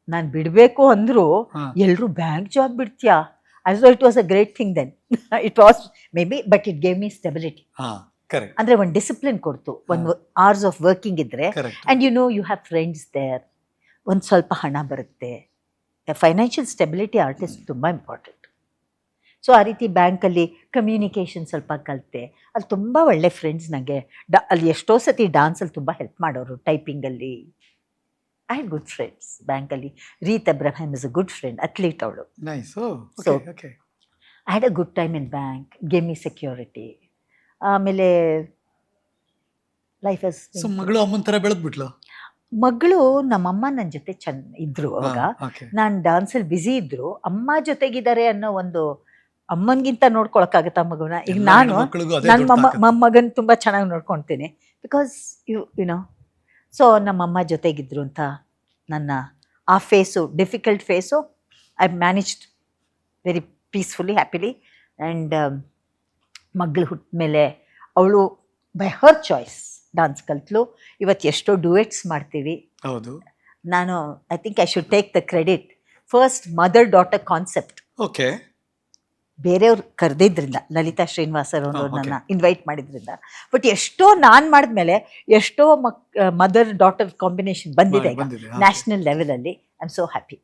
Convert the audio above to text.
ನಾನು ಬಿಡಬೇಕು ಅಂದರೂ ಹಾ. ಎಲ್ಲರೂ ಬ್ಯಾಂಕ್ ಜಾಬ್ ಬಿಡ್ತೀಯಾ as it was a great thing then it was maybe but it gave me stability. ಹಾ ಕರೆಕ್ಟ್ ಅಂದರೆ ಒಂದು ಡಿಸಿಪ್ಲಿನ್ ಕೊಡ್ತು, ಒಂದು ಅವರ್ಸ್ ಆಫ್ ವರ್ಕಿಂಗ್ ಇದ್ದರೆ. Correct. And you have friends there, ಒಂದು ಸ್ವಲ್ಪ ಹಣ ಬರುತ್ತೆ. ಫೈನಾನ್ಷಿಯಲ್ ಸ್ಟೆಬಿಲಿಟಿ ಆರ್ಟಿಸ್ಟ್ ತುಂಬ ಇಂಪಾರ್ಟೆಂಟ್. ಸೊ ಆ ರೀತಿ ಬ್ಯಾಂಕಲ್ಲಿ ಕಮ್ಯುನಿಕೇಷನ್ ಸ್ವಲ್ಪ ಕಲಿತೆ. ಅಲ್ಲಿ ತುಂಬ ಒಳ್ಳೆ ಫ್ರೆಂಡ್ಸ್ ನನಗೆ. ಅಲ್ಲಿ ಎಷ್ಟೋ ಸತಿ ಡಾನ್ಸಲ್ಲಿ ತುಂಬ ಹೆಲ್ಪ್ ಮಾಡೋರು, ಟೈಪಿಂಗಲ್ಲಿ. ಐ ಹ್ಯಾಡ್ ಗುಡ್ ಫ್ರೆಂಡ್ಸ್ ಬ್ಯಾಂಕಲ್ಲಿ. Reeth Abraham is a good friend, athlete ಅವಳು. Nice. So, okay okay. I had a good time in bank, gave me security. ಆಮೇಲೆ ಲೈಫ್ ಇಸ್. ಸೊ ಮಗಳು ಅಮ್ಮನ ಥರ ಬೆಳೆದ್ಬಿಟ್ಲು. ಮಗಳು ನಮ್ಮಮ್ಮ ನನ್ನ ಜೊತೆ ಇದ್ರು ಅವಾಗ. ಓಕೆ. ನಾನು ಡಾನ್ಸಲ್ಲಿ ಬ್ಯುಸಿ ಇದ್ರು, ಅಮ್ಮ ಜೊತೆಗಿದ್ದಾರೆ ಅನ್ನೋ ಒಂದು, ಅಮ್ಮನಿಗಿಂತ ನೋಡ್ಕೊಳಕ್ಕಾಗತ್ತಾ ಮಗುನ? ಈಗ ನಾನು ಮಕ್ಕಳಿಗೂ ಅದೇ ನನ್ನ ದೊಡ್ಡ ತಾಕತ್ತು. ಮಗನ ತುಂಬ ಚೆನ್ನಾಗಿ ನೋಡ್ಕೊಳ್ತೀನಿ. ಬಿಕಾಸ್ ಯುನೋ, ಸೊ ನಮ್ಮಮ್ಮ ಜೊತೆಗಿದ್ರು ಅಂತ ನನ್ನ ಆ phase, difficult phase, I managed very peacefully, happily. And ಮಗಳು ಹುಟ್ಟ ಮೇಲೆ ಅವಳು ಬೈ ಹರ್ ಚಾಯ್ಸ್ ಡಾನ್ಸ್ ಕಲ್ತ್ಲು. ಇವತ್ತು ಎಷ್ಟೋ ಡುಯೆಟ್ಸ್ ಮಾಡ್ತೀವಿ. ಹೌದು. ನಾನು I think I should take the credit. First mother daughter concept okay. ಬೇರೆಯವ್ರು ಕರೆದಿದ್ರಿಂದ, ಲಲಿತಾ ಶ್ರೀನಿವಾಸರ್ ಅವರು okay. ನನ್ನ ಇನ್ವೈಟ್ ಮಾಡಿದ್ರಿಂದ. ಬಟ್ ಎಷ್ಟೋ ನಾನು ಮಾಡಿದ್ಮೇಲೆ ಎಷ್ಟೋ ಮದರ್ ಡಾಟರ್ ಕಾಂಬಿನೇಷನ್ ಬಂದಿದೆ ಬಂದಿದೆ. ನ್ಯಾಷನಲ್ ಲೆವೆಲಲ್ಲಿ. I am so happy.